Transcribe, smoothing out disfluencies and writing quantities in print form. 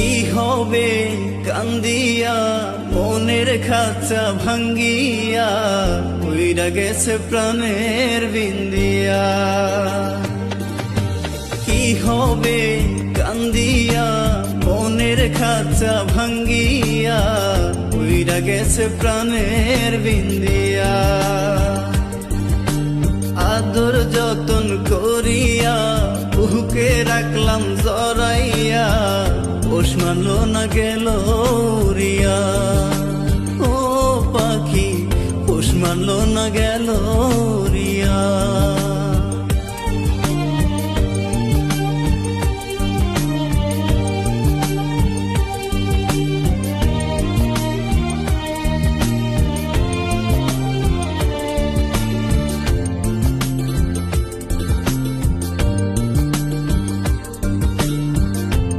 কি হবে কান্দিয়া মনের খাঁচা ভাঙ্গিয়া উইরা গেছে প্রাণের বিন্দিয়া। কি হবে কান্দিয়া মনের খাঁচা ভাঙ্গিয়া উইরা গেছে প্রাণের বিন্দিয়া। আদর যতন করিয়া বুকে রাখলাম জড়াইয়া পোষ মানলো না গেল উড়িয়া। ও পাখি পোষ মানলো না গেল উড়িয়া।